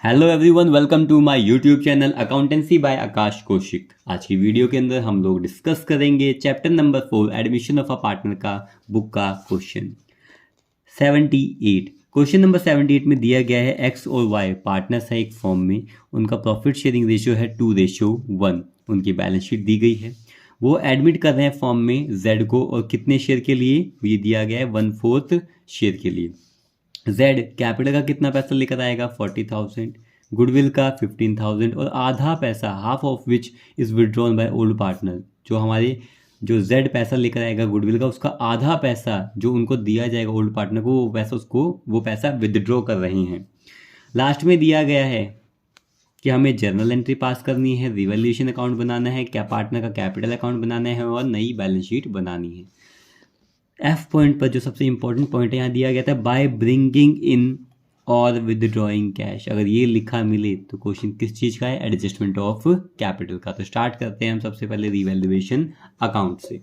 Hello everyone, welcome to my YouTube channel accountancy by Aakash Kaushik. आज की video के अंदर हम लोग डिस्कस करेंगे chapter number 4 admission of a partner का बुक का क्वेश्चन 78। क्वेश्चन नंबर 78 में दिया गया है एक्स और वाई पार्टनर्स है एक फॉर्म में, उनका प्रॉफिट शेयरिंग रेशियो है 2:1, उनकी बैलेंस शीट दी गई है। वो एडमिट कर रहे हैं फॉर्म में जेड को, और कितने शेयर के लिए ये दिया गया है 1/4 शेयर के लिए। जेड कैपिटल का कितना पैसा लेकर आएगा 40,000, गुडविल का 15,000 और आधा पैसा half of which is withdrawn bye old partner. जो जेड पैसा लेकर आएगा गुडविल का, उसका आधा पैसा जो उनको दिया जाएगा ओल्ड पार्टनर को, वो पैसा विदड्रॉ कर रहे हैं। लास्ट में दिया गया है कि हमें जर्नल एंट्री पास करनी है, रिवैल्यूएशन अकाउंट बनाना है, क्या पार्टनर का कैपिटल अकाउंट बनाना है और नई बैलेंस शीट बनानी है। एफ पॉइंट पर जो सबसे इंपॉर्टेंट पॉइंट है यहाँ दिया गया था, बाय ब्रिंगिंग इन और विदड्रॉइंग कैश। अगर ये लिखा मिले तो क्वेश्चन किस चीज़ का है, एडजस्टमेंट ऑफ कैपिटल का। तो स्टार्ट करते हैं हम सबसे पहले रिवैल्यूएशन अकाउंट से।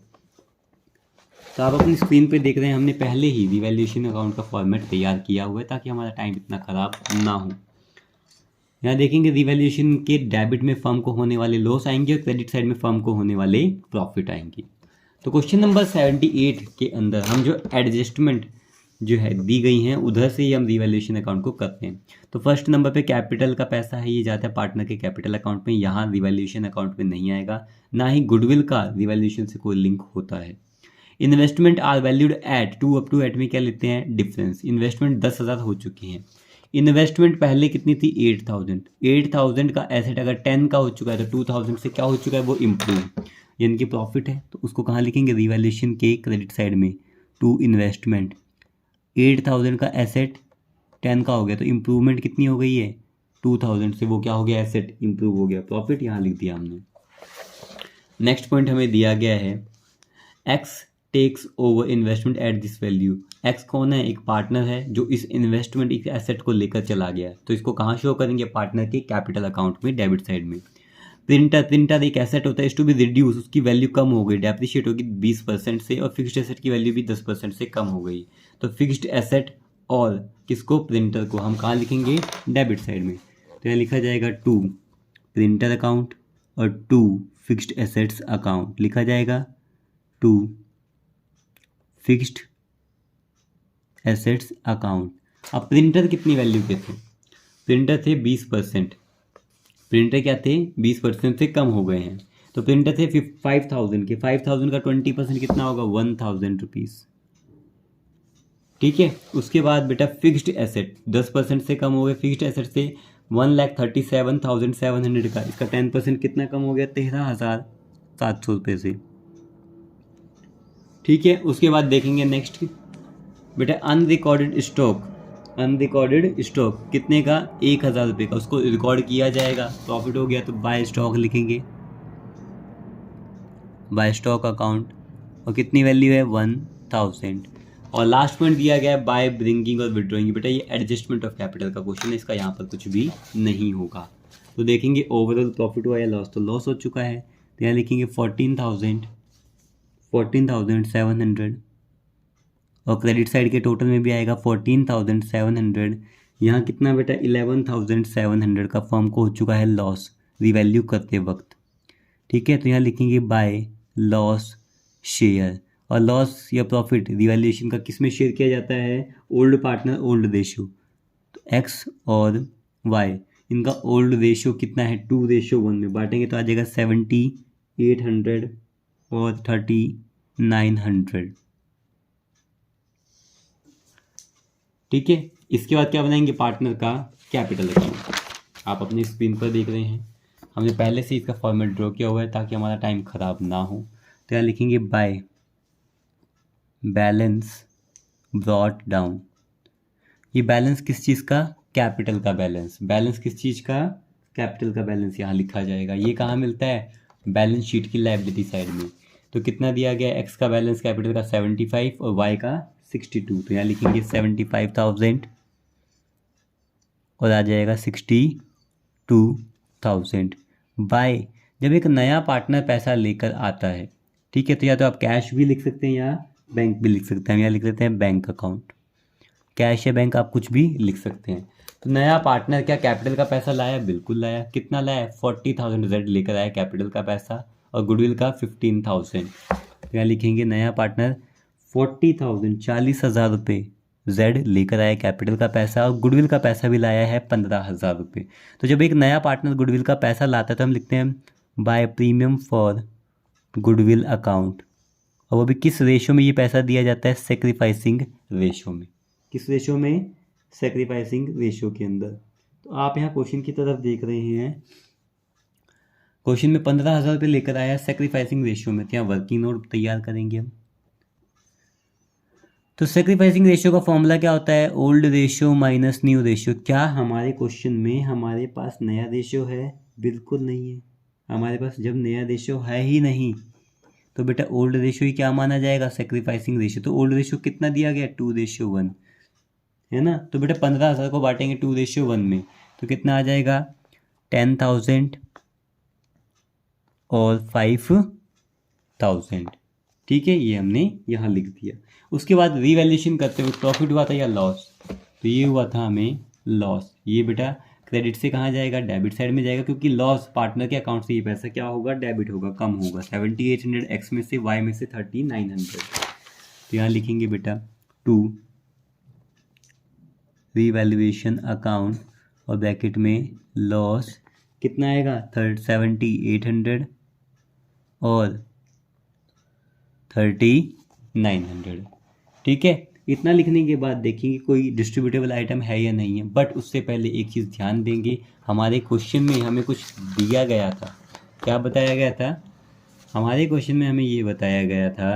तो आप अपनी स्क्रीन पे देख रहे हैं, हमने पहले ही रिवैल्यूएशन अकाउंट का फॉर्मेट तैयार किया हुआ है ताकि हमारा टाइम इतना ख़राब ना हो। यहाँ देखेंगे रिवैल्यूएशन के डेबिट में फर्म को होने वाले लॉस आएंगे और क्रेडिट साइड में फर्म को होने वाले प्रॉफिट आएंगे। तो क्वेश्चन नंबर 78 के अंदर हम जो एडजस्टमेंट जो है दी गई हैं उधर से ही हम रिवैल्यूएशन अकाउंट को करते हैं। तो फर्स्ट नंबर पे कैपिटल का पैसा है, ये जाता है पार्टनर के कैपिटल अकाउंट में, यहाँ रिवैल्यूएशन अकाउंट में नहीं आएगा। ना ही गुडविल का रिवैल्यूएशन से कोई लिंक होता है। Investment are valued at 2 up to eight में क्या लेते हैं, डिफरेंस। इन्वेस्टमेंट 10,000 हो चुकी हैं। इन्वेस्टमेंट पहले कितनी थी 8,000 का एसेट अगर 10 का हो चुका है तो 2,000 से क्या हो चुका है, वो इम्प्रूव यानी कि प्रॉफिट है। तो उसको कहाँ लिखेंगे, रिवैल्यूएशन के क्रेडिट साइड में। टू इन्वेस्टमेंट 8,000 का एसेट 10 का हो गया तो इम्प्रूवमेंट कितनी हो गई है 2,000 से, वो क्या हो गया, एसेट इम्प्रूव हो गया, प्रॉफिट यहाँ लिख दिया हमने। नेक्स्ट पॉइंट हमें दिया गया है X takes over investment at this value. X कौन है, एक पार्टनर है जो इस इन्वेस्टमेंट एक एसेट को लेकर चला गया है। तो इसको कहाँ शो करेंगे, पार्टनर के कैपिटल अकाउंट में, डेबिट साइड में। प्रिंटर एक एसेट होता है, इस टू बी रिड्यूस, उसकी वैल्यू कम हो गई, डेप्रिशिएट होगी 20% से, और फिक्स्ड एसेट की वैल्यू भी 10% से कम हो गई। तो फिक्स्ड एसेट और किसको, प्रिंटर को, हम कहाँ लिखेंगे, डेबिट साइड में। तो यहाँ लिखा जाएगा 2 प्रिंटर अकाउंट और 2 फिक्स्ड एसेट्स अकाउंट, लिखा जाएगा 2 फिक्स्ड एसेट्स अकाउंट। अब प्रिंटर कितनी वैल्यू के थे, प्रिंटर थे 20%, प्रिंटर क्या थे 20% से कम हो गए हैं। तो प्रिंटर थे 5,000 के, 5,000 का 20% कितना होगा 1,000 रुपीज़, ठीक है। उसके बाद बेटा फिक्स्ड एसेट 10% से कम हो गए, फिक्स्ड एसेट से 1,37,700 का, इसका 10% कितना कम हो गया 13,700 रुपये से, ठीक है। उसके बाद देखेंगे नेक्स्ट बेटा अनरिकॉर्डेड स्टॉक कितने का 1,000 रुपये का, उसको रिकॉर्ड किया जाएगा, प्रॉफिट हो गया तो बाय स्टॉक लिखेंगे, बाय स्टॉक अकाउंट, और कितनी वैल्यू है 1,000। और लास्ट पॉइंट दिया गया है बाय ब्रिंगिंग और विड्रॉइंग। बेटा ये एडजस्टमेंट ऑफ कैपिटल का क्वेश्चन है, इसका यहाँ पर कुछ भी नहीं होगा। तो देखेंगे ओवरऑल प्रॉफिट हुआ या लॉस, तो लॉस हो चुका है, तो यहाँ लिखेंगे 14,700, और क्रेडिट साइड के टोटल में भी आएगा 14,700। यहाँ कितना बेटा 11,700 का फर्म को हो चुका है लॉस रिवैल्यू करते वक्त, ठीक है। तो यहाँ लिखेंगे बाय लॉस शेयर, और लॉस या प्रॉफिट रिवैल्यूएशन का किस में शेयर किया जाता है, ओल्ड पार्टनर ओल्ड रेशियो। तो एक्स और वाई इनका ओल्ड रेशियो कितना है 2:1 में बांटेंगे तो आ जाएगा 7,800 और 3,900, ठीक है। इसके बाद क्या बनाएंगे, पार्टनर का कैपिटल अकाउंट। आप अपनी स्क्रीन पर देख रहे हैं, हमने पहले से इसका फॉर्मेट ड्रॉ किया हुआ है ताकि हमारा टाइम ख़राब ना हो। तो यहाँ लिखेंगे बाय बैलेंस ब्रॉट डाउन। ये बैलेंस किस चीज़ का, कैपिटल का बैलेंस। बैलेंस किस चीज़ का, कैपिटल का बैलेंस यहाँ लिखा जाएगा। ये कहाँ मिलता है, बैलेंस शीट की लायबिलिटी साइड में। तो कितना दिया गया, एक्स का बैलेंस कैपिटल का 75 और वाई का 62। तो यहाँ लिखेंगे 75,000 और आ जाएगा 62,000 बाय। जब एक नया पार्टनर पैसा लेकर आता है, ठीक है, तो या तो आप कैश भी लिख सकते हैं या बैंक भी लिख सकते हैं। हम यहाँ लिख लेते हैं बैंक अकाउंट, कैश या बैंक आप कुछ भी लिख सकते हैं। तो नया पार्टनर क्या कैपिटल का पैसा लाया? बिल्कुल लाया। कितना लाया? 40,000 जेड लेकर आया कैपिटल का पैसा और गुडविल का 15,000। तो यहाँ लिखेंगे नया पार्टनर 40,000 40,000 रुपये जेड लेकर आया कैपिटल का पैसा और गुडविल का पैसा भी लाया है 15,000 रुपये। तो जब एक नया पार्टनर गुडविल का पैसा लाता है तो हम लिखते हैं by premium for goodwill account, और वो भी किस रेशो में ये पैसा दिया जाता है? सेक्रीफाइसिंग रेशो में। किस रेशो में? सेक्रीफाइसिंग रेशो के अंदर। तो आप यहाँ क्वेश्चन की तरफ देख रहे हैं, क्वेश्चन में 15,000 रुपये लेकर आया सेक्रीफाइसिंग रेशो में, तो यहाँ वर्किंग नोट तैयार करेंगे हम। तो सेक्रीफाइसिंग रेशियो का फॉर्मूला क्या होता है? Old ratio minus new ratio. क्या हमारे क्वेश्चन में हमारे पास नया रेशियो है? बिल्कुल नहीं है। हमारे पास जब नया रेशियो है ही नहीं तो बेटा ओल्ड रेशियो ही क्या माना जाएगा? Sacrificing ratio. तो ओल्ड रेशियो कितना दिया गया? 2:1 है ना। तो बेटा 15,000 को बांटेंगे 2:1 में तो कितना आ जाएगा? 10,000 और 5,000। ठीक है, ये हमने यहाँ लिख दिया। उसके बाद रीवैल्यूएशन करते हुए प्रॉफिट हुआ था या लॉस? तो ये हुआ था हमें लॉस। ये बेटा क्रेडिट से कहाँ जाएगा? डेबिट साइड में जाएगा, क्योंकि लॉस पार्टनर के अकाउंट से ये पैसा क्या होगा? डेबिट होगा, कम होगा। 7,800 एक्स में से, वाई में से 3,900। तो यहाँ लिखेंगे बेटा 2 रीवैल्यूएशन अकाउंट और ब्रैकेट में लॉस कितना आएगा? 7,800 और 3,900। ठीक है, इतना लिखने के बाद देखेंगे कोई डिस्ट्रीब्यूटेबल आइटम है या नहीं है। बट उससे पहले एक चीज़ ध्यान देंगे, हमारे क्वेश्चन में हमें कुछ दिया गया था। क्या बताया गया था? हमारे क्वेश्चन में हमें ये बताया गया था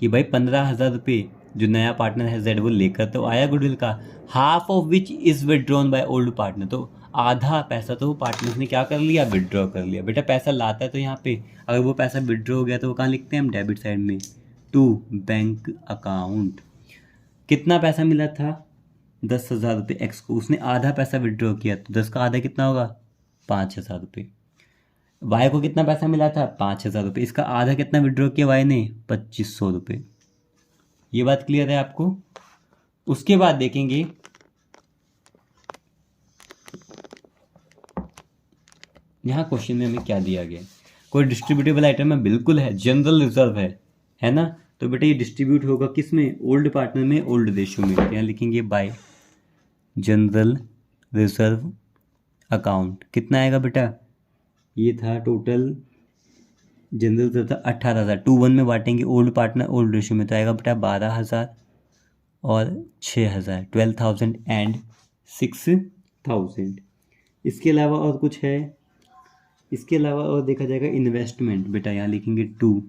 कि भाई 15,000 रुपये जो नया पार्टनर है जेड वो लेकर तो आया गुडविल का, half of which is withdrawn by old partner. तो आधा पैसा तो पार्टनर्स ने क्या कर लिया? विदड्रॉ कर लिया। बेटा पैसा लाता है तो यहाँ पे अगर वो पैसा विदड्रॉ हो गया तो वो कहाँ लिखते हैं हम? डेबिट साइड में, टू बैंक अकाउंट। कितना पैसा मिला था? 10,000 रुपये एक्स को, उसने आधा पैसा विदड्रॉ किया तो 10 का आधा कितना होगा? 5,000 रुपये। वाई को कितना पैसा मिला था? 5,000 रुपये। इसका आधा कितना विदड्रॉ किया वाई ने? 2,500 रुपये। ये बात क्लियर है आपको? उसके बाद देखेंगे यहाँ क्वेश्चन में हमें क्या दिया गया। कोई डिस्ट्रीब्यूटेबल आइटम है? बिल्कुल है, जनरल रिजर्व है ना। तो बेटा ये डिस्ट्रीब्यूट होगा किस में? ओल्ड पार्टनर में, ओल्ड रेशियो में। यहाँ लिखेंगे बाय जनरल रिजर्व अकाउंट। कितना आएगा बेटा? ये था टोटल जनरल रिजर्व था 18,000। 2:1 में बांटेंगे ओल्ड पार्टनर ओल्ड रेशियो में तो आएगा बेटा 12,000 और 6,000, 12,000 एंड 6,000। इसके अलावा और कुछ है? इसके अलावा और देखा जाएगा इन्वेस्टमेंट। बेटा यहाँ लिखेंगे 2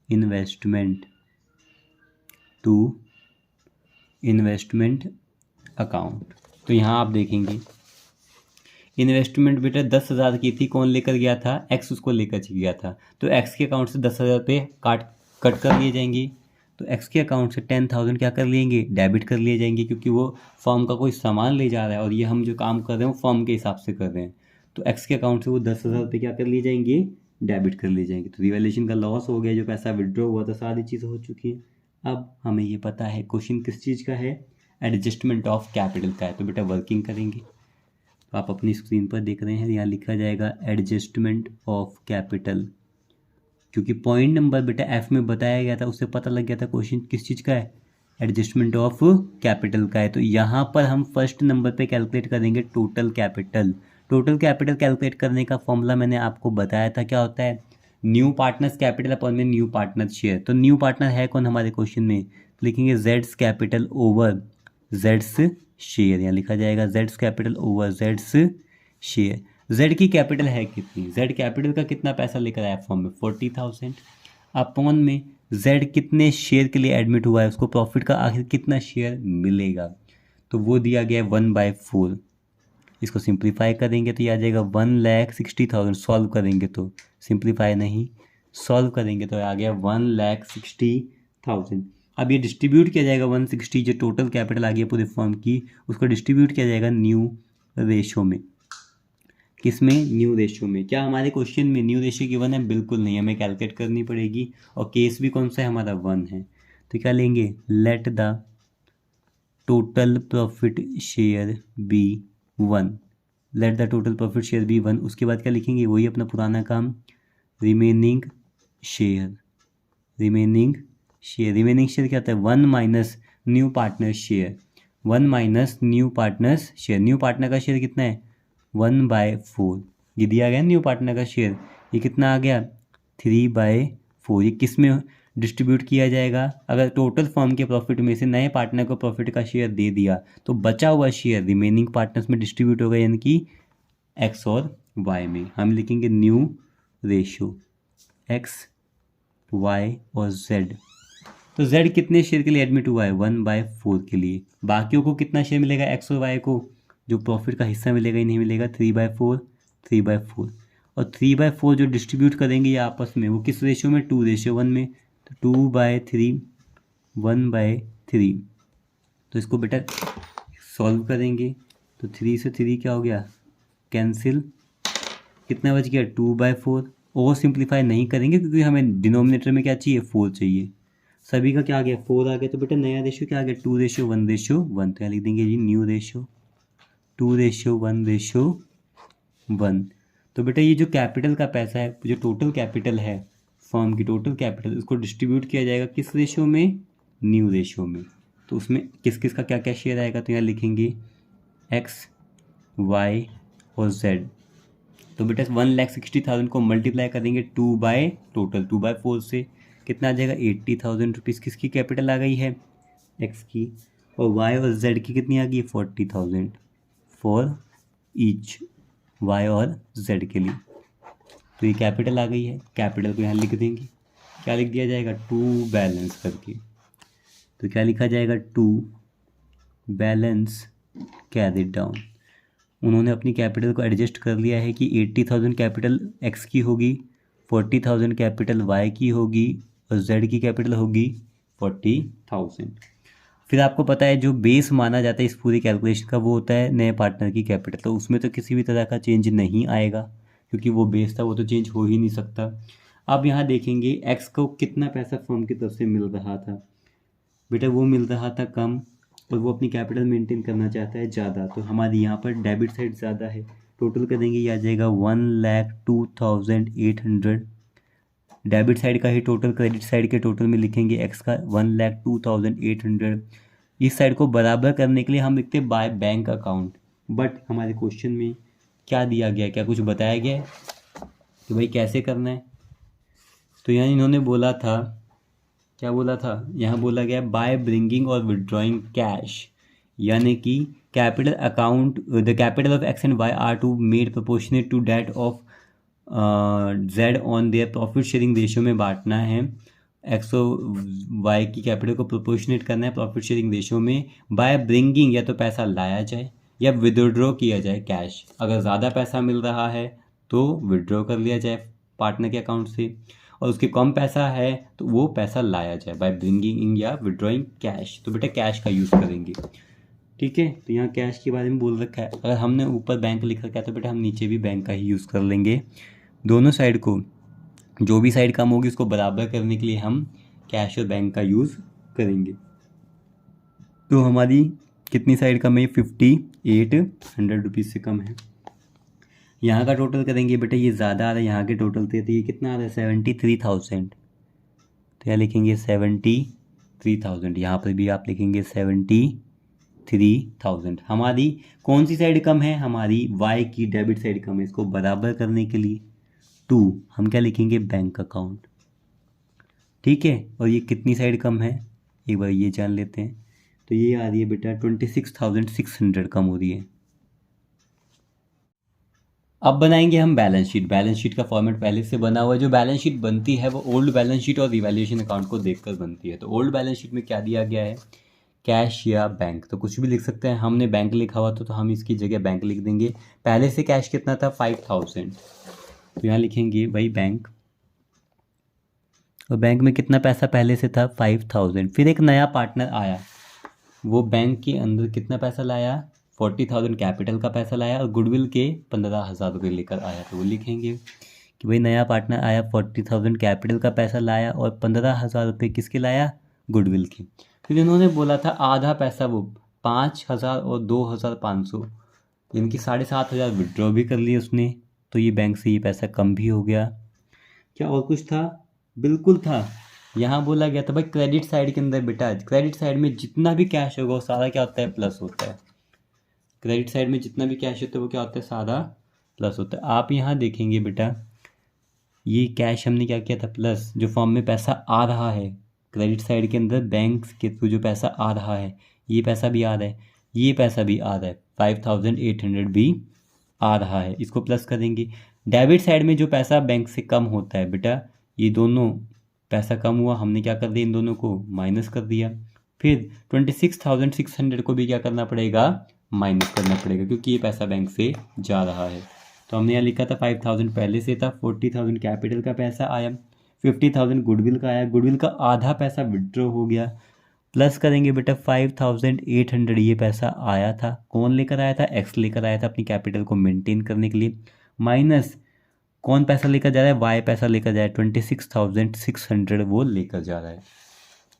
इन्वेस्टमेंट, 2 इन्वेस्टमेंट अकाउंट। तो यहाँ आप देखेंगे इन्वेस्टमेंट बेटा 10,000 की थी, कौन लेकर गया था? एक्स उसको लेकर गया था। तो एक्स के अकाउंट से 10,000 रुपये कट कर लिए जाएंगे। तो एक्स के अकाउंट से 10,000 क्या कर लेंगे? डेबिट कर लिए जाएंगे, क्योंकि वो फॉर्म का कोई सामान ले जा रहा है और ये हम जो काम कर रहे हैं वो फॉर्म के हिसाब से कर रहे हैं। तो एक्स के अकाउंट से वो 10,000 रुपये क्या कर लिए जाएंगे? डेबिट कर लिए जाएंगे। तो रिवैल्यूएशन का लॉस हो गया, जो पैसा विड्रॉ हुआ था, सारी चीज़ हो चुकी है। अब हमें ये पता है क्वेश्चन किस चीज़ का है? एडजस्टमेंट ऑफ कैपिटल का है। तो बेटा वर्किंग करेंगे। तो आप अपनी स्क्रीन पर देख रहे हैं, यहाँ लिखा जाएगा एडजस्टमेंट ऑफ कैपिटल, क्योंकि पॉइंट नंबर बेटा एफ में बताया गया था, उससे पता लग गया था क्वेश्चन किस चीज़ का है? एडजस्टमेंट ऑफ कैपिटल का है। तो यहाँ पर हम फर्स्ट नंबर पे कैलकुलेट करेंगे total capital. Total capital calculate करने का फॉर्मूला मैंने आपको बताया था, क्या होता है? न्यू पार्टनर्स कैपिटल अपॉन में न्यू पार्टनर शेयर। तो न्यू पार्टनर है कौन हमारे क्वेश्चन में? लिखेंगे Jades capital over Jades share. यहाँ लिखा जाएगा Jades capital over Jades share. Z की कैपिटल है कितनी? जेड कैपिटल का कितना पैसा लेकर आया फॉर्म में? 40,000 अपॉन में जेड कितने शेयर के लिए एडमिट हुआ है, उसको प्रॉफिट का आखिर कितना शेयर मिलेगा, तो वो दिया गया है 1/4। इसको सिंप्लीफाई करेंगे तो ये आ जाएगा 1,60,000। सॉल्व करेंगे तो, सिंप्लीफाई नहीं, सॉल्व करेंगे तो आ गया 1,60,000। अब ये डिस्ट्रीब्यूट किया जाएगा 160, जो टोटल कैपिटल आ गया पूरे फर्म की, उसको डिस्ट्रीब्यूट किया जाएगा न्यू रेशो में। किस में? न्यू रेशियो में। क्या हमारे क्वेश्चन में न्यू रेशियो गिवन है? बिल्कुल नहीं, हमें कैलकुलेट करनी पड़ेगी। और केस भी कौन सा है हमारा? 1 है। तो क्या लेंगे? Let the total profit share be 1, let the total profit share be 1। उसके बाद क्या लिखेंगे, वही अपना पुराना काम, रिमेनिंग शेयर। रिमेनिंग शेयर क्या होता है, 1 minus new partner share, 1 minus new partners share. New partner का शेयर कितना है, 1/4। ये दिया गया न्यू पार्टनर का शेयर, ये कितना आ गया, 3/4। ये किस में डिस्ट्रीब्यूट किया जाएगा, अगर टोटल फर्म के प्रॉफिट में से नए पार्टनर को प्रॉफिट का शेयर दे दिया तो बचा हुआ शेयर रिमेनिंग पार्टनर्स में डिस्ट्रीब्यूट होगा, यानी कि एक्स और वाई में। हम लिखेंगे न्यू रेशो एक्स वाई और जेड। तो जेड कितने शेयर के लिए एडमिट हुआ है, 1/4 के लिए। बाकियों को कितना शेयर मिलेगा, एक्स और वाई को जो प्रॉफिट का हिस्सा मिलेगा ही नहीं मिलेगा, 3/4 3/4। और 3/4 जो डिस्ट्रीब्यूट करेंगे ये आपस में, वो किस रेशियो में, 2:1 में। तो 2/3 1/3। तो इसको बेटा सॉल्व करेंगे तो 3 से 3 क्या हो गया, कैंसिल। कितना बच गया, 2/4। ओवर सिंप्लीफाई नहीं करेंगे क्योंकि हमें डिनोमिनेटर में क्या चाहिए, 4 चाहिए। सभी का क्या आ गया, 4 आ गया। तो बेटा नया रेशियो क्या आ गया, 2:1:1। तो यहाँ लिख देंगे जी न्यू रेशियो 2:1:1। तो बेटा ये जो कैपिटल का पैसा है, जो टोटल कैपिटल है फर्म की, टोटल कैपिटल, उसको डिस्ट्रीब्यूट किया जाएगा किस रेशियो में, न्यू रेशियो में। तो उसमें किस किस का क्या क्या शेयर आएगा, तो यहाँ लिखेंगे एक्स वाई और जेड। तो बेटा 1,60,000 को मल्टीप्लाई करेंगे 2/4 से, कितना आ जाएगा, 80,000 रुपीज़ किसकी कैपिटल आ गई है, एक्स की। और वाई और जेड की कितनी आ गई, 40,000 फॉर ईच, वाई और जेड के लिए। तो ये कैपिटल आ गई है, कैपिटल को यहाँ लिख देंगे। क्या लिख दिया जाएगा, टू बैलेंस करके। तो क्या लिखा जाएगा, टू बैलेंस कैरिड डाउन। उन्होंने अपनी कैपिटल को एडजस्ट कर लिया है कि 80,000 कैपिटल एक्स की होगी, 40,000 कैपिटल वाई की होगी और जेड की कैपिटल होगी 40,000। फिर आपको पता है जो बेस माना जाता है इस पूरी कैलकुलेशन का, वो होता है नए पार्टनर की कैपिटल। तो उसमें तो किसी भी तरह का चेंज नहीं आएगा क्योंकि वो बेस था, वो तो चेंज हो ही नहीं सकता। अब यहाँ देखेंगे एक्स को कितना पैसा फर्म की तरफ से मिल रहा था, बेटा वो मिल रहा था कम, और वो अपनी कैपिटल मेंटेन करना चाहता है ज़्यादा। तो हमारी यहाँ पर डेबिट साइड ज़्यादा है, टोटल करेंगे ये आ जाएगा 1,02,800। डेबिट साइड का ही टोटल क्रेडिट साइड के टोटल में लिखेंगे एक्स का 1,02,800। इस साइड को बराबर करने के लिए हम लिखते हैं बाय बैंक अकाउंट। बट हमारे क्वेश्चन में क्या दिया गया, क्या कुछ बताया गया है कि भाई कैसे करना है। तो यहाँ इन्होंने बोला था, क्या बोला था, यहाँ बोला गया बाय ब्रिंगिंग और विड्रॉइंग कैश, यानी कि capital account, the capital of X and Y are to made proportionate to that of Z on their profit sharing ratio में बांटना है। एक्स और वाई की कैपिटल को प्रोपोर्शनेट करना है प्रॉफिट शेयरिंग रेशियो में। बाय ब्रिंगिंग, या तो पैसा लाया जाए या विदड्रॉ किया जाए कैश। अगर ज़्यादा पैसा मिल रहा है तो विदड्रॉ कर लिया जाए पार्टनर के अकाउंट से, और उसके कम पैसा है तो वो पैसा लाया जाए बाय ब्रिंगिंग या विड्रॉइंग कैश। तो बेटा कैश का यूज़ करेंगे, ठीक है। तो यहाँ कैश के बारे में बोल रखा है, अगर हमने ऊपर बैंक लिख रखा है तो बेटा हम नीचे भी बैंक का ही यूज़ कर लेंगे। दोनों साइड को, जो भी साइड कम होगी उसको बराबर करने के लिए हम कैश और बैंक का यूज़ करेंगे। तो हमारी कितनी साइड कम है, 5,800 रुपीज़ से कम है। यहाँ का टोटल करेंगे बेटा, ये ज़्यादा आ रहा है यहाँ के टोटल से, तो ये कितना आ रहा है, 73,000। तो यहाँ लिखेंगे 73,000, यहाँ पर भी आप लिखेंगे 73,000। हमारी कौन सी साइड कम है, हमारी वाई की डेबिट साइड कम है। इसको बराबर करने के लिए टू हम क्या लिखेंगे, बैंक अकाउंट, ठीक है। और ये कितनी साइड कम है, एक बार ये जान लेते हैं। तो ये आ रही है बेटा 26,600 कम हो रही है। अब बनाएंगे हम बैलेंस शीट। बैलेंस शीट का फॉर्मेट पहले से बना हुआ है। जो बैलेंस शीट बनती है वो ओल्ड बैलेंस शीट और रिवैल्यूएशन अकाउंट को देखकर बनती है। तो ओल्ड बैलेंस शीट में क्या दिया गया है, कैश या बैंक, तो कुछ भी लिख सकते हैं। हमने बैंक लिखा हुआ तो हम इसकी जगह बैंक लिख देंगे। पहले से कैश कितना था, 5,000, तो यहाँ लिखेंगे भाई बैंक, और बैंक में कितना पैसा पहले से था, 5,000। फिर एक नया पार्टनर आया, वो बैंक के अंदर कितना पैसा लाया, 40,000 कैपिटल का पैसा लाया और गुडविल के 15,000 रुपये लेकर आया। तो वो लिखेंगे कि भाई नया पार्टनर आया, 40,000 कैपिटल का पैसा लाया और 15,000 रुपये किसके लाया, गुडविल के। फिर इन्होंने बोला था आधा पैसा वो 5,000 और 2,500 यानी कि 7,500 विड्रॉ भी कर लिए उसने, तो ये बैंक से ये पैसा कम भी हो गया। क्या और कुछ था? बिल्कुल था। यहाँ बोला गया था भाई क्रेडिट साइड के अंदर बेटा, क्रेडिट साइड में जितना भी कैश होगा वो सारा क्या होता है? प्लस होता है। क्रेडिट साइड में जितना भी कैश होता है वो क्या होता है? सारा प्लस होता है। आप यहाँ देखेंगे बेटा, ये कैश हमने क्या किया था? प्लस। जो फॉर्म में पैसा आ रहा है क्रेडिट साइड के अंदर बैंक के थ्रू जो पैसा आ रहा है, ये पैसा भी आ रहा है, ये पैसा भी आ रहा है, 5,800 भी आ रहा है, इसको प्लस करेंगे। डेबिट साइड में जो पैसा बैंक से कम होता है बेटा, ये दोनों पैसा कम हुआ, हमने क्या कर दिया? इन दोनों को माइनस कर दिया। फिर 26,600 को भी क्या करना पड़ेगा? माइनस करना पड़ेगा, क्योंकि ये पैसा बैंक से जा रहा है। तो हमने यहाँ लिखा था 5,000 पहले से था, 40,000 कैपिटल का पैसा आया, 50,000 गुडविल का आया, गुडविल का आधा पैसा विड्रॉ हो गया, प्लस करेंगे बेटा 5,800 ये पैसा आया था, कौन लेकर आया था? एक्स लेकर आया था अपनी कैपिटल को मेंटेन करने के लिए, माइनस कौन पैसा लेकर जा रहा है? वाई पैसा लेकर जा रहा है, 26,600 वो लेकर जा रहा है।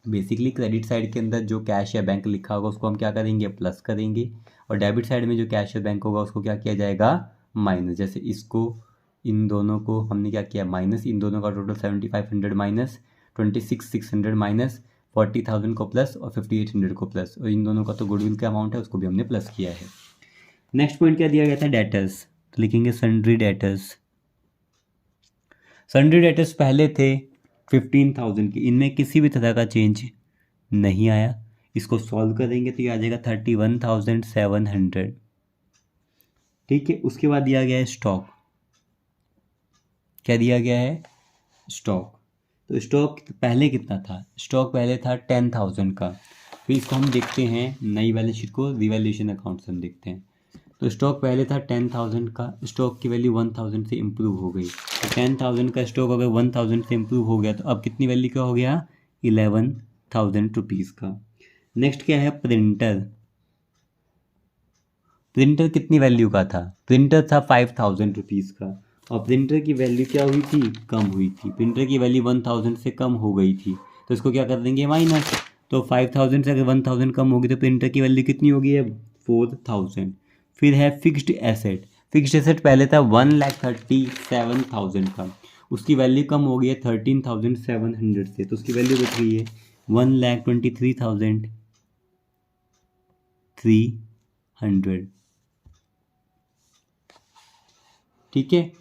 बेसिकली क्रेडिट साइड के अंदर जो कैश या बैंक लिखा होगा उसको हम क्या करेंगे? प्लस करेंगे, और डेबिट साइड में जो कैश या बैंक होगा उसको क्या किया जाएगा? माइनस। जैसे इसको, इन दोनों को हमने क्या किया? माइनस। इन दोनों का टोटल 7,500 माइनस, 26,600 माइनस, 40,000 को प्लस और 5,800 को प्लस, और इन दोनों का तो गुडविल का अमाउंट है उसको भी हमने प्लस किया है। नेक्स्ट पॉइंट क्या दिया गया था? डेटर्स। तो लिखेंगे सन्ड्री डेटर्स। सन्ड्री डेटर्स पहले थे 15,000 के, इनमें किसी भी तरह का चेंज नहीं आया। इसको सॉल्व करेंगे तो ये आ जाएगा 31,700। ठीक है, उसके बाद दिया गया है स्टॉक। क्या दिया गया है? स्टॉक। तो स्टॉक पहले कितना था? स्टॉक पहले था 10,000 का। फिर इसको हम देखते हैं नई बैलेंस शीट को, रिवैल्यूएशन अकाउंट से हम देखते हैं। तो स्टॉक पहले था 10,000 का, स्टॉक की वैल्यू 1,000 से इम्प्रूव हो गई। तो 10,000 का स्टॉक अगर 1,000 से इम्प्रूव हो गया तो अब कितनी वैल्यू का हो गया? 11,000 रुपीज़ का। नेक्स्ट क्या है? प्रिंटर। प्रिंटर कितनी वैल्यू का था? प्रिंटर था 5,000 रुपीज़ का, और प्रिंटर की वैल्यू क्या हुई थी? कम हुई थी। प्रिंटर की वैल्यू 1,000 से कम हो गई थी, तो इसको क्या कर देंगे? माइनस। तो 5,000 से अगर 1,000 कम होगी तो प्रिंटर की वैल्यू कितनी होगी अब? 4,000। फिर है फिक्स्ड एसेट। फिक्स्ड एसेट पहले था 1,37,000 का, उसकी वैल्यू कम हो गई है 13,700 से, तो उसकी वैल्यू बच गई है 1,23,300। ठीक है,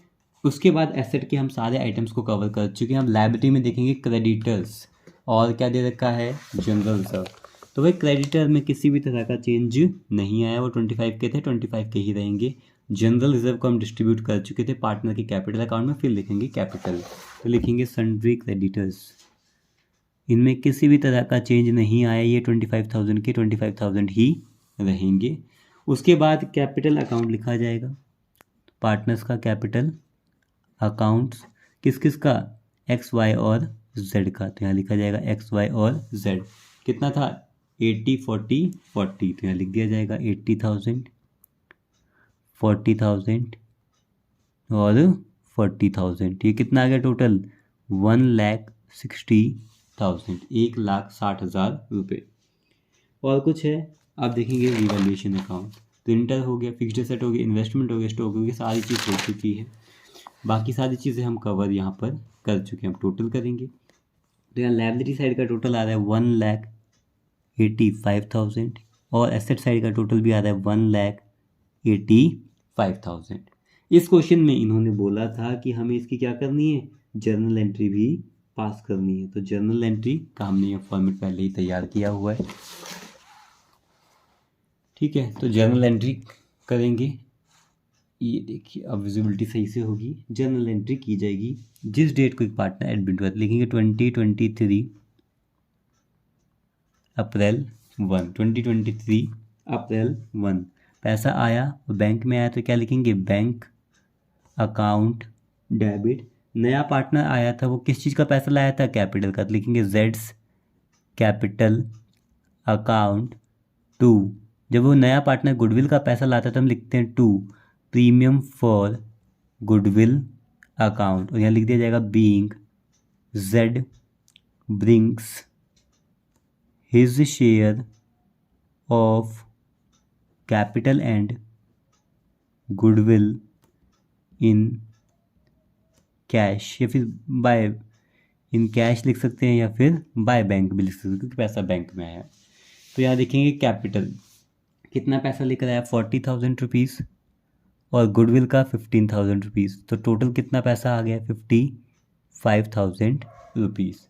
उसके बाद एसेट के हम सारे आइटम्स को कवर कर चुके हैं। हम लायबिलिटी में देखेंगे क्रेडिटर्स, और क्या दे रखा है? General reserve. तो भाई क्रेडिटर में किसी भी तरह का चेंज नहीं आया, वो 25 के थे, 25 के ही रहेंगे। जनरल रिजर्व को हम डिस्ट्रीब्यूट कर चुके थे पार्टनर के कैपिटल अकाउंट में, फिर लिखेंगे कैपिटल। तो लिखेंगे सन्ड्री क्रेडिटर्स, इनमें किसी भी तरह का चेंज नहीं आया, ये 25,000 के 25,000 ही रहेंगे। उसके बाद कैपिटल अकाउंट लिखा जाएगा, पार्टनर्स का कैपिटल अकाउंट्स, किस किस का? एक्स वाई और जेड का। तो यहाँ लिखा जाएगा एक्स वाई और जेड। कितना था? 80 40 40, तो यहाँ लिख दिया जाएगा 80,000, 40,000 और 40,000। ये कितना आ गया टोटल? 1,60,000, 1,60,000 रुपये। और कुछ है? आप देखेंगे रिवैल्यूएशन अकाउंट। प्रिंटर हो गया, फिक्स्ड एसेट हो गया, इन्वेस्टमेंट हो गया, स्टॉक हो गया, सारी चीज़ हो चुकी है। बाकी सारी चीज़ें हम कवर यहाँ पर कर चुके हैं। हम टोटल करेंगे तो यहाँ लायबिलिटी साइड का टोटल आ रहा है 1,85,000, और एसेट साइड का टोटल भी आ रहा है 1,85,000। इस क्वेश्चन में इन्होंने बोला था कि हमें इसकी क्या करनी है? जर्नल एंट्री भी पास करनी है। तो जर्नल एंट्री का हमने यह फॉर्मेट पहले ही तैयार किया हुआ है। ठीक है, तो जर्नल एंट्री करेंगे। ये देखिए अब विजिबिलिटी सही से होगी। जर्नल एंट्री की जाएगी जिस डेट को एक पार्टनर एडमिट हुआ, लिखेंगे 2023 अप्रैल 1, 2023 अप्रैल 1 पैसा आया और बैंक में आया, तो क्या लिखेंगे? Bank account debit. नया पार्टनर आया था, वो किस चीज़ का पैसा लाया था? कैपिटल का, तो लिखेंगे जेड्स कैपिटल अकाउंट 2। जब वो नया पार्टनर गुडविल का पैसा लाता है तो हम लिखते हैं 2 प्रीमियम फॉर गुडविल अकाउंट, और यहाँ लिख दिया जाएगा being Z brings his share of capital and goodwill in cash, या फिर बाय इन कैश लिख सकते हैं, या फिर बाय बैंक भी लिख सकते हैं क्योंकि पैसा बैंक में है। तो यहाँ देखेंगे कैपिटल कितना पैसा लेकर आया 40,000 रुपीज़ और गुडविल का 15,000 रुपीज़, तो टोटल कितना पैसा आ गया 55,000 रुपीज़।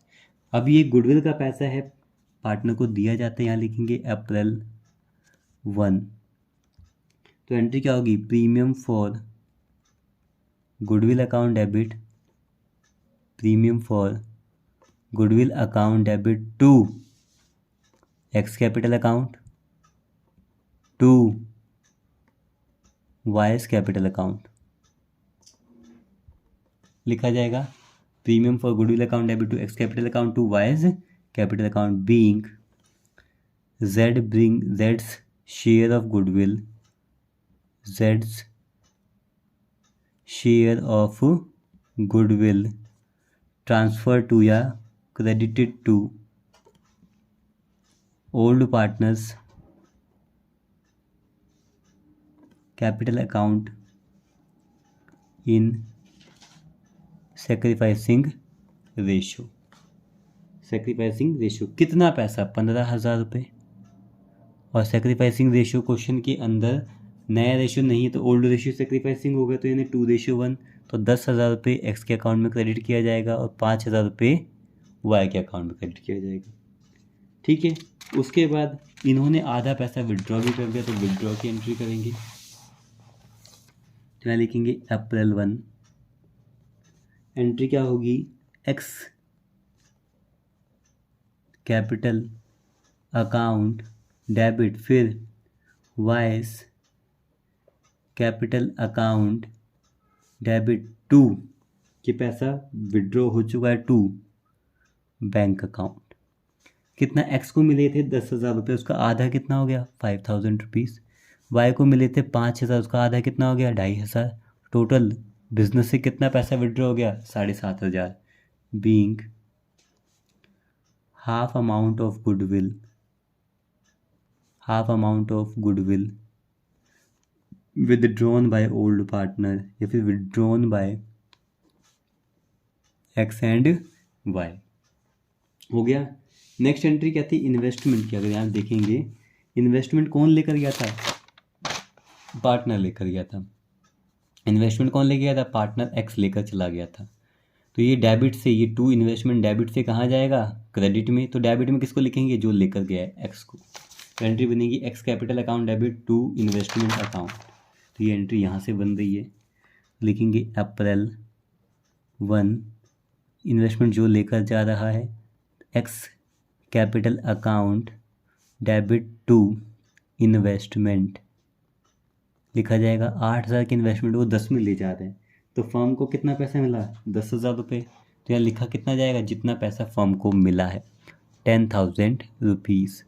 अब ये गुडविल का पैसा है, पार्टनर को दिया जाता है, यहाँ लिखेंगे अप्रैल 1। तो एंट्री क्या होगी, premium for goodwill account debit, premium for goodwill account debit to X capital account to vice capital account लिखा जाएगा। Premium for goodwill account debit to X capital account to vice capital account being Jades share of goodwill, Jades share of goodwill transfer to या credited to old partners capital account in sacrificing ratio। sacrificing ratio कितना पैसा 15,000 रुपये, और sacrificing ratio question के अंदर नया ratio नहीं है तो ओल्ड रेशियो सेक्रीफाइसिंग हो गया, तो यानी 2:1, तो 10,000 रुपये एक्स के अकाउंट में क्रेडिट किया जाएगा और 5,000 रुपये वाई के अकाउंट में क्रेडिट किया जाएगा। ठीक है, उसके बाद इन्होंने आधा पैसा विड्रॉ भी कर दिया, तो विड्रॉ की एंट्री करेंगे। तो यहाँ लिखेंगे अप्रैल 1, एंट्री क्या होगी, एक्स कैपिटल अकाउंट डेबिट, फिर Y's capital account debit to, कि पैसा विड्रॉ हो चुका है टू बैंक अकाउंट। कितना एक्स को मिले थे 10,000 रुपये, उसका आधा कितना हो गया 5,000 रुपीज़। वाई को मिले थे 5,000, उसका आधा कितना हो गया 2,500। टोटल बिजनेस से कितना पैसा विड्रॉ हो गया 7,500। Being half amount of goodwill, half amount of goodwill withdrawn by old partner, या फिर withdrawn by X and Y हो गया। नेक्स्ट एंट्री क्या थी, इन्वेस्टमेंट की। अगर यहाँ देखेंगे इन्वेस्टमेंट कौन लेकर गया था, पार्टनर लेकर गया था। इन्वेस्टमेंट कौन लेकर गया था, पार्टनर एक्स लेकर चला गया था। तो ये डेबिट से, ये टू इन्वेस्टमेंट डेबिट से कहाँ जाएगा, क्रेडिट में। तो डेबिट में किसको लिखेंगे, जो लेकर गया है एक्स को। तो एंट्री बनेगी X capital account debit to investment account. तो ये एंट्री यहाँ से बन रही है, लिखेंगे अप्रैल 1, इन्वेस्टमेंट जो लेकर जा रहा है X capital account debit to investment लिखा जाएगा। 8,000 के इन्वेस्टमेंट वो 10 में ले जा रहे हैं, तो फर्म को कितना पैसा मिला 10,000 रुपये। तो यहाँ लिखा कितना जाएगा, जितना पैसा फर्म को मिला है 10,000 रुपीज़।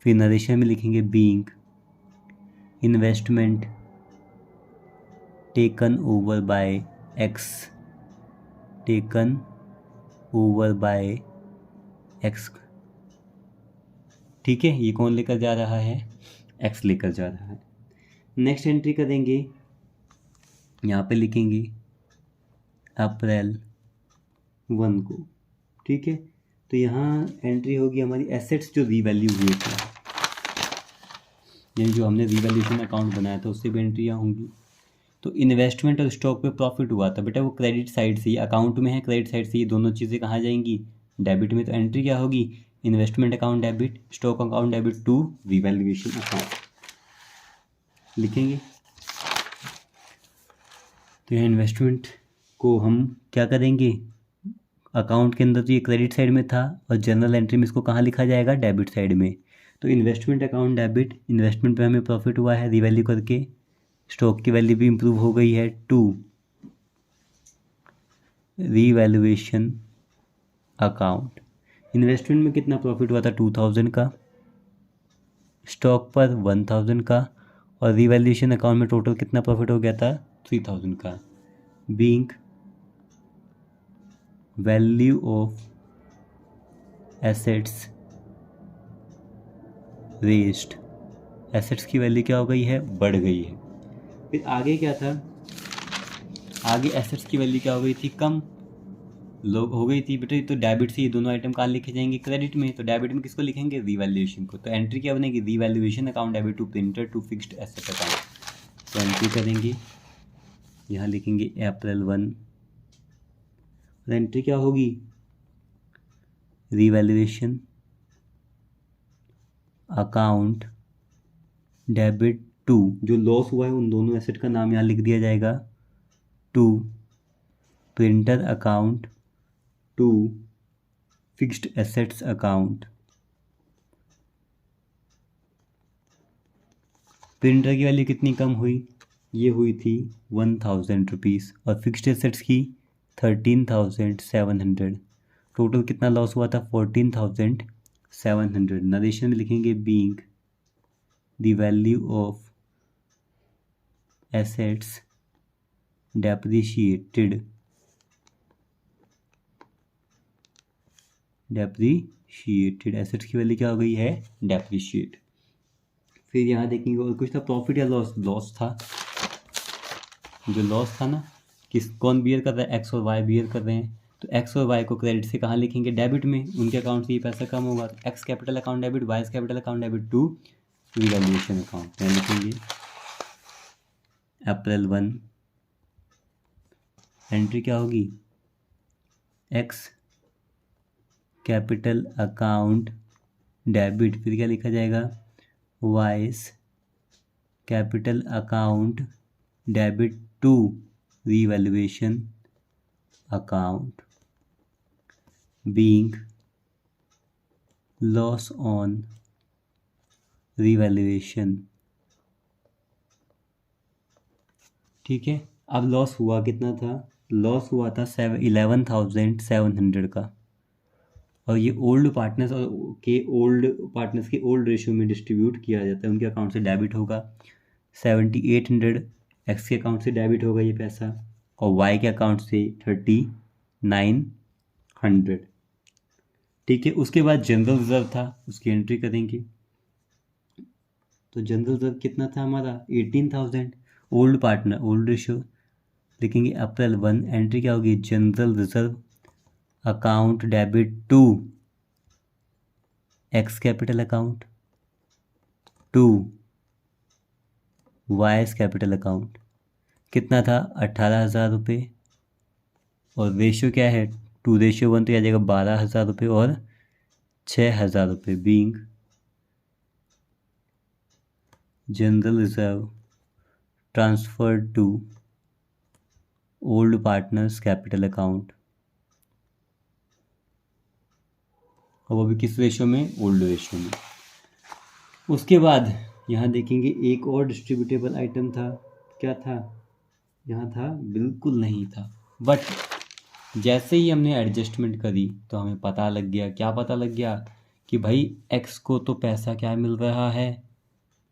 फिर नरेशन में लिखेंगे being investment taken over by x, taken over by x. ठीक है, ये कौन लेकर जा रहा है, एक्स लेकर जा रहा है। नेक्स्ट एंट्री करेंगे, यहाँ पे लिखेंगे अप्रैल 1 को। ठीक है, तो यहाँ एंट्री होगी हमारी एसेट्स जो रीवैल्यू हुए थे, यानी जो हमने रीवैल्यूशन अकाउंट बनाया था उससे भी एंट्रियाँ होंगी। तो इन्वेस्टमेंट और स्टॉक पे प्रॉफिट हुआ था बेटा, वो क्रेडिट साइड से, ये अकाउंट में है क्रेडिट साइड से, ये दोनों चीज़ें कहाँ जाएंगी, डेबिट में। तो एंट्री क्या होगी, investment account debit, stock account debit to revaluation account लिखेंगे। तो यहाँ इन्वेस्टमेंट को हम क्या करेंगे, अकाउंट के अंदर तो ये क्रेडिट साइड में था और जनरल एंट्री में इसको कहाँ लिखा जाएगा, डेबिट साइड में। तो इन्वेस्टमेंट अकाउंट डेबिट, इन्वेस्टमेंट पे हमें प्रॉफिट हुआ है रीवैल्यू करके, स्टॉक की वैल्यू भी इम्प्रूव हो गई है टू रीवैल्यूएशन अकाउंट। इन्वेस्टमेंट में कितना प्रॉफिट हुआ था 2,000 का, स्टॉक पर 1,000 का, और रीवैल्यूएशन अकाउंट में टोटल कितना प्रॉफिट हो गया था 3,000 का। Being value of assets raised assets की वैल्यू क्या हो गई है, बढ़ गई है। फिर आगे क्या था, आगे एसेट्स की वैल्यू क्या हो गई थी, कम लोग हो गई थी बेटे। तो डेबिट से ये दोनों आइटम कहाँ लिखे जाएंगे, क्रेडिट में। तो डेबिट में किसको लिखेंगे, रीवैल्यूएशन को। तो एंट्री क्या बनेगी, revaluation account debit to printer to fixed asset account. तो एंट्री करेंगे, यहाँ लिखेंगे अप्रैल 1। एंट्री क्या होगी, रीवैल्यूएशन अकाउंट डेबिट टू, जो लॉस हुआ है उन दोनों एसेट का नाम यहाँ लिख दिया जाएगा, to printer account to fixed assets account. Printer की वैल्यू कितनी कम हुई, ये हुई थी 1000 रुपीज़, और फिक्स्ड एसेट्स की 13,700। टोटल कितना लॉस हुआ था, 14,700। नरेशन में लिखेंगे being the value of assets depreciated assets की वैल्यू क्या हो गई है, डेप्रिशिएट। फिर यहाँ देखेंगे और कुछ था, प्रॉफिट या लॉस। लॉस था, जो लॉस था ना, कौन बियर कर रहा है, एक्स और वाई बियर कर रहे हैं। तो एक्स और वाई को क्रेडिट से कहाँ लिखेंगे, डेबिट में। उनके अकाउंट से ये पैसा कम होगा, तो X capital account debit, Y capital account debit to revaluation account. यहाँ लिखेंगे अप्रैल 1। एंट्री क्या होगी, एक्स कैपिटल अकाउंट डेबिट, फिर क्या लिखा जाएगा, Y's capital account debit to revaluation account being loss on revaluation. ठीक है, अब लॉस हुआ कितना था, लॉस हुआ था 11,700 का। और ये ओल्ड पार्टनर्स के ओल्ड रेशियो में डिस्ट्रीब्यूट किया जाता है, उनके अकाउंट से डेबिट होगा। 7800 एक्स के अकाउंट से डेबिट होगा ये पैसा, और वाई के अकाउंट से 3900। ठीक है, उसके बाद जनरल रिजर्व था, उसकी एंट्री करेंगे। तो जनरल रिजर्व कितना था हमारा, 18,000। ओल्ड पार्टनर, ओल्ड रेशियो लिखेंगे अप्रैल 1। एंट्री क्या होगी, general reserve account debit to X capital account to Y's capital account. कितना था, 18,000 रुपये, और रेशियो क्या है, 2:1, तो आ जाएगा 12,000 रुपये और 6,000 रुपये। Being general reserve transferred to old partners capital account, और वो भी किस रेशियो में, ओल्ड रेशियो में। उसके बाद यहाँ देखेंगे एक और डिस्ट्रीब्यूटेबल आइटम था, क्या था, यहाँ था, बिल्कुल नहीं था। बट जैसे ही हमने एडजस्टमेंट करी तो हमें पता लग गया, क्या पता लग गया, कि भाई एक्स को तो पैसा क्या मिल रहा है,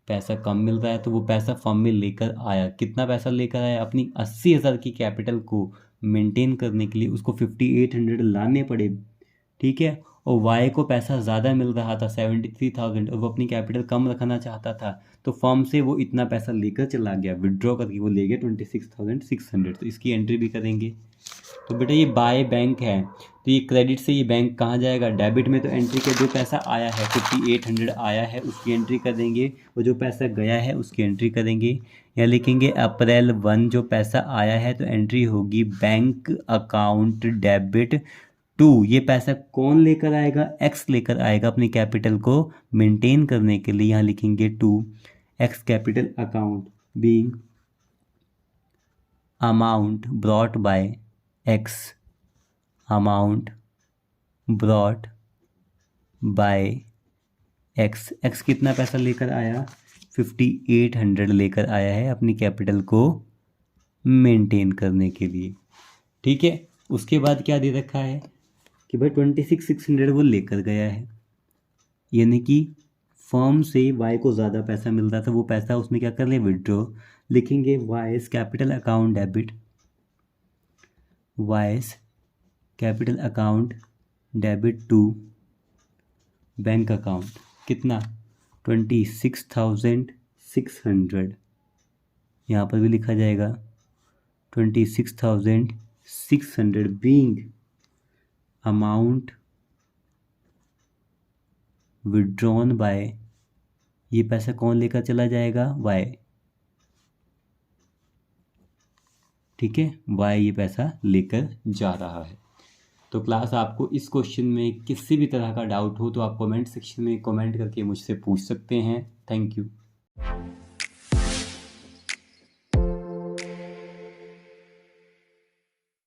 पैसा कम मिल रहा है। तो वो पैसा फर्म में लेकर आया, कितना पैसा लेकर आया, अपनी 80,000 की कैपिटल को मेंटेन करने के लिए उसको 5800 लाने पड़े। ठीक है, और वाई को पैसा ज़्यादा मिल रहा था 73,000, और वो अपनी कैपिटल कम रखना चाहता था, तो फर्म से वो इतना पैसा लेकर चला गया, विड्रॉ करके वो ले गया 26,600। तो इसकी एंट्री भी करेंगे। तो बेटा ये बाय बैंक है, तो ये क्रेडिट से ये बैंक कहाँ जाएगा, डेबिट में। तो एंट्री के जो पैसा आया है 5800 आया है, उसकी एंट्री कर देंगे, और जो पैसा गया है उसकी एंट्री करेंगे। यहाँ लिखेंगे अप्रैल 1 जो पैसा आया है, तो एंट्री होगी बैंक अकाउंट डेबिट टू। ये पैसा कौन लेकर आएगा, एक्स लेकर आएगा अपनी कैपिटल को मेंटेन करने के लिए। यहाँ लिखेंगे to X capital account being amount brought by X, amount brought by X. X कितना पैसा लेकर आया, 5800 लेकर आया है अपनी कैपिटल को मेंटेन करने के लिए। ठीक है, उसके बाद क्या दे रखा है कि भाई 26,600 वो लेकर गया है, यानी कि फर्म से वाई को ज़्यादा पैसा मिल रहा था, वो पैसा उसने क्या कर लिया, विड्रॉ। लिखेंगे Y's capital account debit, Y's capital account debit to bank account. कितना, 26,600, यहाँ पर भी लिखा जाएगा 26,600 बीइंग अमाउंट विड्रॉन बाय, ये पैसा कौन लेकर चला जाएगा? वाई। ठीक है, वाई ये पैसा लेकर जा रहा है। तो क्लास, आपको इस क्वेश्चन में किसी भी तरह का डाउट हो तो आप कमेंट सेक्शन में कमेंट करके मुझसे पूछ सकते हैं। Thank you.